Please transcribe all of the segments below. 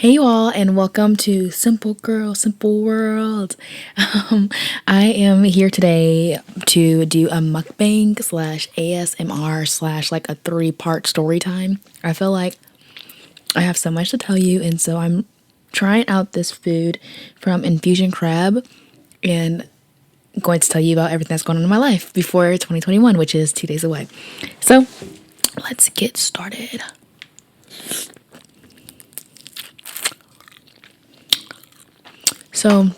Hey you all, and welcome to Simple Girl, Simple World. I am here today to do a mukbang slash ASMR slash like a 3-part story time. I feel like I have so much to tell you, and so I'm trying out this food from Infusion Crab and going to tell you about everything that's going on in my life before 2021, which is 2 days away. So let's get started. So,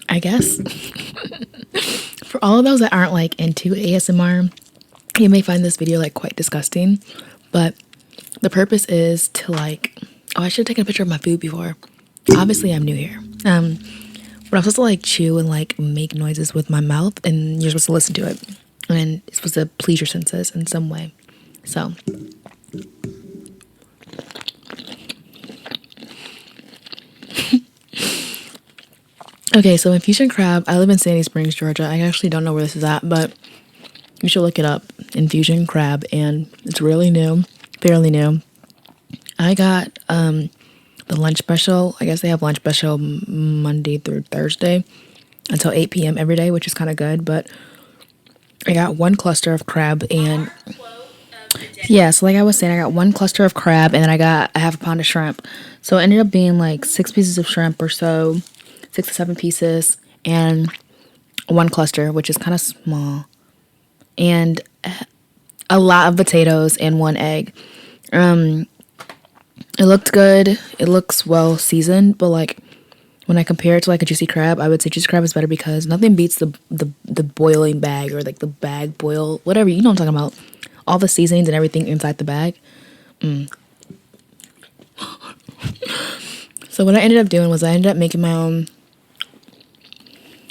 I guess for all of those that aren't like into ASMR, you may find this video like quite disgusting, but the purpose is to like, oh, I should have taken a picture of my food before. Obviously, I'm new here. But I'm supposed to like chew and like make noises with my mouth, and you're supposed to listen to it, and it's supposed to please your senses in some way. So. Okay, so Infusion Crab, I live in Sandy Springs, Georgia. I actually don't know where this is at, but you should look it up. Infusion Crab, and it's really new, fairly new. I got the lunch special. I guess they have lunch special Monday through Thursday until 8 p.m. every day, which is kind of good, but I got one cluster of crab and yeah, so like I was saying, I got one cluster of crab and then I got a half a pound of shrimp. So it ended up being like 6 pieces of shrimp or so, 6 to 7 pieces, and one cluster, which is kind of small, and a lot of potatoes and one egg. It looked good. It looks well seasoned, but like when I compare it to like a juicy crab, I would say juicy crab is better because nothing beats the boiling bag or like the bag boil, whatever, you know what I'm talking about. All the seasonings and everything inside the bag. So what I ended up doing was I ended up making my own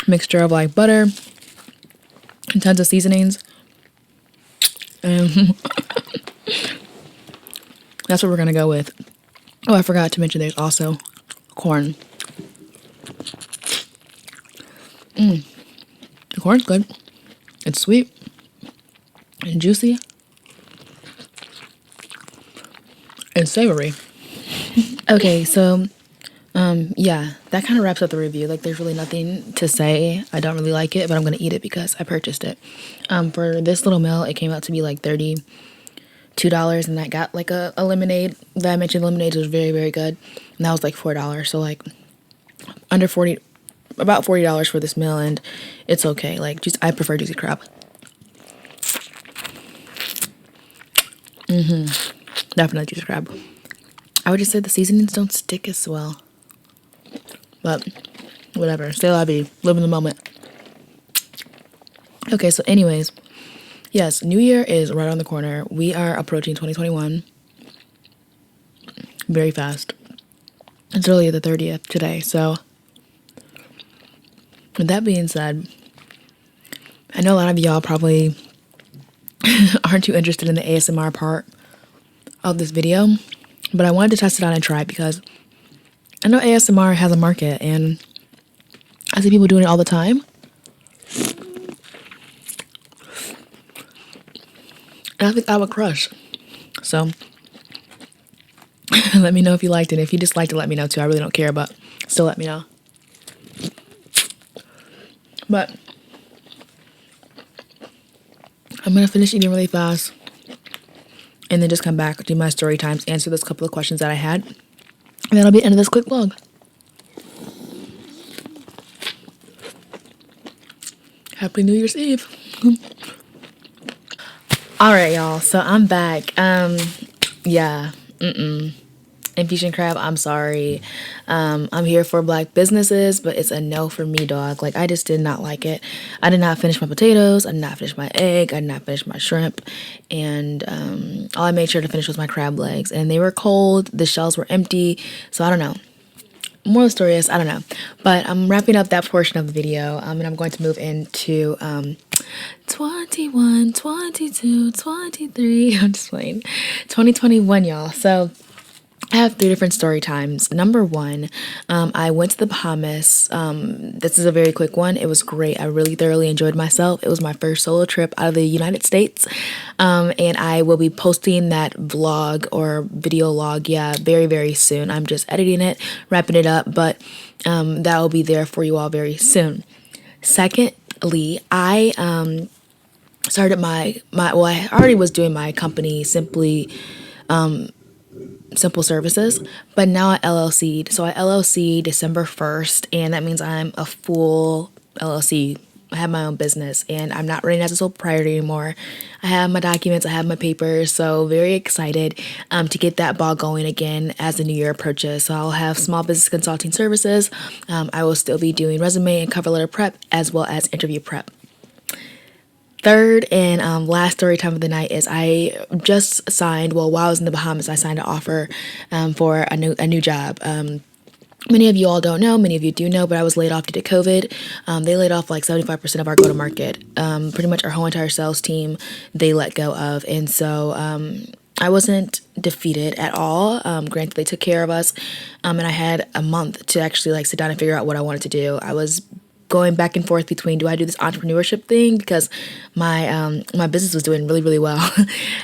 mixture of like butter and tons of seasonings. And that's what we're gonna go with. Oh, I forgot to mention there's also corn. The corn's good. It's sweet and juicy and savory. Okay, so yeah, that kind of wraps up the review. Like, there's really nothing to say. I don't really like it, but I'm gonna eat it because I purchased it. For this little meal, it came out to be like $32, and I got like a lemonade that I mentioned. Lemonade was very, very good, and that was like $4. So like under 40, about $40 for this meal, and it's okay. Like, just I prefer juicy crab. Definitely juicy crab. I would just say the seasonings don't stick as well, but whatever. Stay alive, live in the moment. Okay, so anyways, yes, New Year is right on the corner. We are approaching 2021 very fast. It's really the 30th today, so with that being said, I know a lot of y'all probably aren't too interested in the ASMR part of this video, but I wanted to test it out and try it because I know ASMR has a market and I see people doing it all the time. And I think I would crush. So let me know if you liked it. If you disliked it, let me know too. I really don't care, but still let me know. But I'm gonna finish eating really fast and then just come back, do my story times, answer those couple of questions that I had, and that'll be the end of this quick vlog. Happy New Year's Eve. All right, y'all, so I'm back. Yeah, Infusion Crab, I'm sorry. I'm here for black businesses, but it's a no for me, dog. Like, I just did not like it. I did not finish my potatoes. I did not finish my egg. I did not finish my shrimp. And all I made sure to finish was my crab legs. And they were cold. The shells were empty. So I don't know. More of the story is, I don't know. But I'm wrapping up that portion of the video. And I'm going to move into 21, 22, 23. I'm just playing. 2021, y'all. So I have three different story times. Number one, I went to the Bahamas. This is a very quick one. It was great. I really thoroughly enjoyed myself. It was my first solo trip out of the United States. And I will be posting that vlog or video log, yeah, very, very soon. I'm just editing it, wrapping it up, but that will be there for you all very soon. Secondly, I started well, I already was doing my company Simple Services, but now I LLC'd. So I LLC December 1st, and that means I'm a full LLC. I have my own business, and I'm not running as a sole proprietor anymore. I have my documents, I have my papers, so very excited to get that ball going again as the new year approaches. So I'll have small business consulting services. I will still be doing resume and cover letter prep as well as interview prep. Third and last story time of the night is I just signed, well, while I was in the Bahamas, I signed an offer for a new job. Many of you all don't know, many of you do know, but I was laid off due to COVID. They laid off like 75% of our go-to-market. Pretty much our whole entire sales team, they let go of. And so I wasn't defeated at all. Granted, they took care of us. And I had a month to actually like sit down and figure out what I wanted to do. I was going back and forth between, do I do this entrepreneurship thing because my business was doing really, really well,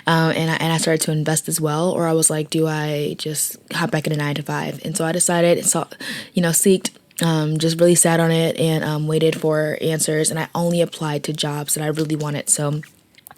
and I started to invest as well, or I was like, do I just hop back in a 9 to 5? And so I decided, seeked, just really sat on it and waited for answers, and I only applied to jobs that I really wanted. So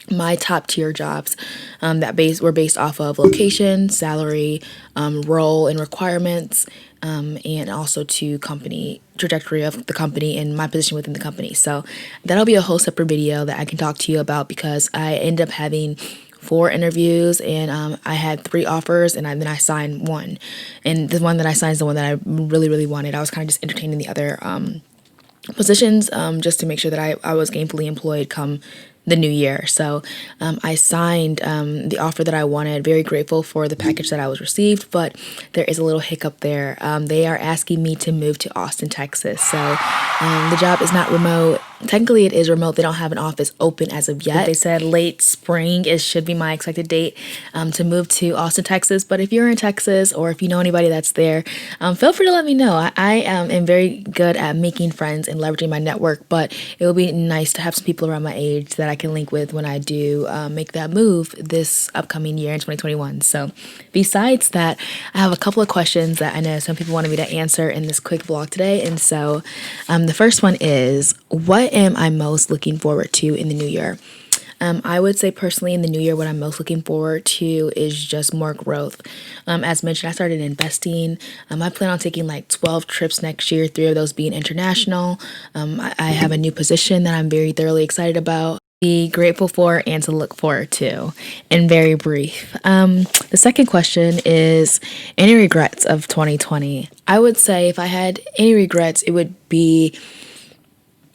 my top tier jobs were based off of location, salary, role and requirements, and also to company trajectory of the company and my position within the company. So that'll be a whole separate video that I can talk to you about, because I ended up having 4 interviews, and I had 3 offers, and then I signed one. And the one that I signed is the one that I really, really wanted. I was kind of just entertaining the other positions just to make sure that I was gainfully employed come the new year. So I signed the offer that I wanted. Very grateful for the package that I was received, but there is a little hiccup there. They are asking me to move to Austin, Texas. So the job is not remote. Technically, it is remote. They don't have an office open as of yet. They said late spring should be my expected date to move to Austin, Texas. But if you're in Texas, or if you know anybody that's there, feel free to let me know. I am very good at making friends and leveraging my network, but it will be nice to have some people around my age that I can link with when I do make that move this upcoming year in 2021. So besides that, I have a couple of questions that I know some people wanted me to answer in this quick vlog today. And so the first one is, what am I most looking forward to in the new year? I would say personally in the new year, what I'm most looking forward to is just more growth. As mentioned, I started investing. I plan on taking like 12 trips next year, 3 of those being international. I have a new position that I'm very thoroughly excited about, be grateful for, and to look forward to. And very brief. The second question is, any regrets of 2020? I would say if I had any regrets, it would be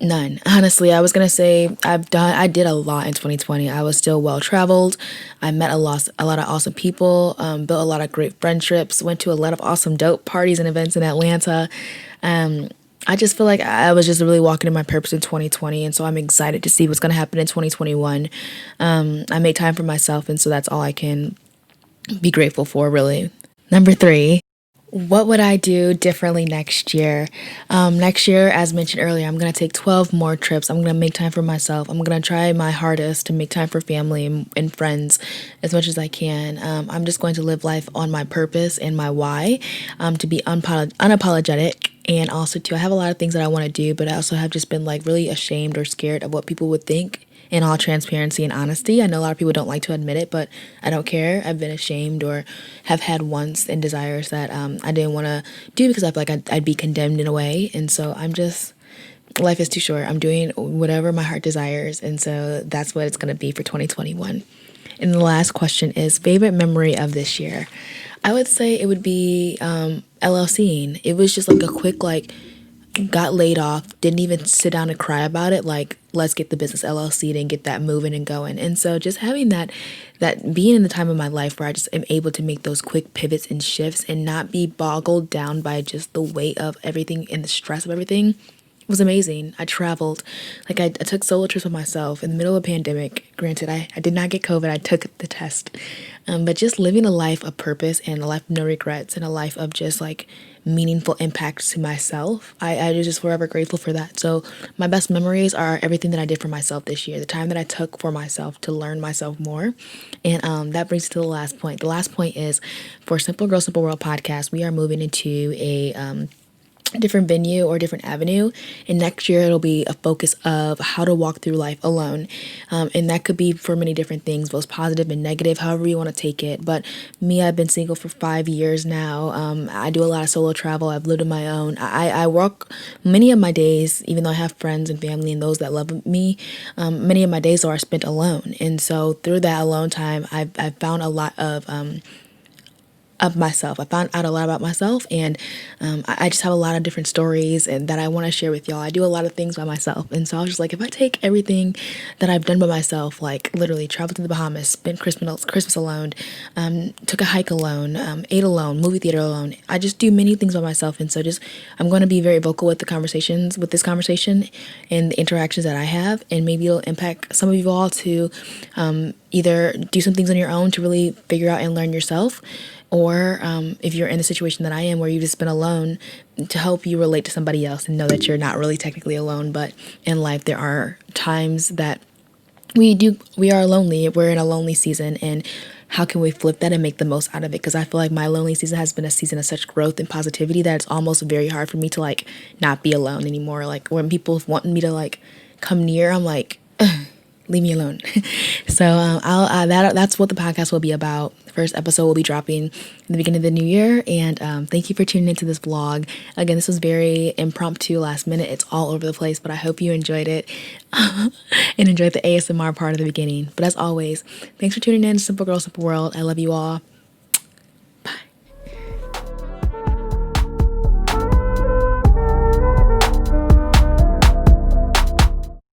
none. Honestly, I was going to say I did a lot in 2020. I was still well traveled. I met a lot of awesome people, built a lot of great friendships, went to a lot of awesome dope parties and events in Atlanta. I just feel like I was just really walking in my purpose in 2020. And so I'm excited to see what's going to happen in 2021. I made time for myself. And so that's all I can be grateful for, really. Number 3. What would I do differently next year? Next year, as mentioned earlier, I'm going to take 12 more trips. I'm going to make time for myself. I'm going to try my hardest to make time for family and friends as much as I can. I'm just going to live life on my purpose and my why, to be unapologetic. And also, too, I have a lot of things that I want to do, but I also have just been like really ashamed or scared of what people would think. In all transparency and honesty, I know a lot of people don't like to admit it, but I don't care. I've been ashamed or have had wants and desires that I didn't want to do because I feel like I'd be condemned in a way. And so life is too short. I'm doing whatever my heart desires. And so that's what it's going to be for 2021. And the last question is, favorite memory of this year? I would say it would be LLCing. It was just like a quick, got laid off, didn't even sit down and cry about it. Like, let's get the business LLC'd and get that moving and going. And so just having that being in the time of my life where I just am able to make those quick pivots and shifts and not be boggled down by just the weight of everything and the stress of everything was amazing. I traveled. Like, I took solo trips with myself in the middle of a pandemic. Granted, I did not get COVID. I took the test. But just living a life of purpose and a life of no regrets and a life of just like meaningful impacts to myself. I was just forever grateful for that. So my best memories are everything that I did for myself this year, the time that I took for myself to learn myself more. And that brings to the last point. The last point is for Simple Girl, Simple World podcast, we are moving into a different venue or different avenue, and next year it'll be a focus of how to walk through life alone, and that could be for many different things, both positive and negative, however you want to take it. But me, I've been single for 5 years now. I do a lot of solo travel. I've lived on my own. I work many of my days, even though I have friends and family and those that love me, many of my days are spent alone. And so through that alone time, I've found a lot of myself. I found out a lot about myself, and I just have a lot of different stories and that I want to share with y'all. I do a lot of things by myself, and so I was just like, if I take everything that I've done by myself, like literally traveled to the Bahamas, spent Christmas alone, took a hike alone, ate alone, movie theater alone. I just do many things by myself, and so just I'm going to be very vocal with this conversation and the interactions that I have, and maybe it'll impact some of you all to either do some things on your own to really figure out and learn yourself, or if you're in the situation that I am where you've just been alone, to help you relate to somebody else and know that you're not really technically alone. But in life there are times that we are lonely. We're in a lonely season, and how can we flip that and make the most out of it? Because I feel like my lonely season has been a season of such growth and positivity that it's almost very hard for me to like not be alone anymore. Like when people want me to like come near, I'm like, leave me alone. So that's what the podcast will be about. The first episode will be dropping in the beginning of the new year. And thank you for tuning into this vlog. Again, this was very impromptu, last minute. It's all over the place, but I hope you enjoyed it and enjoyed the ASMR part of the beginning. But as always, thanks for tuning in to Simple Girl, Simple World. I love you all.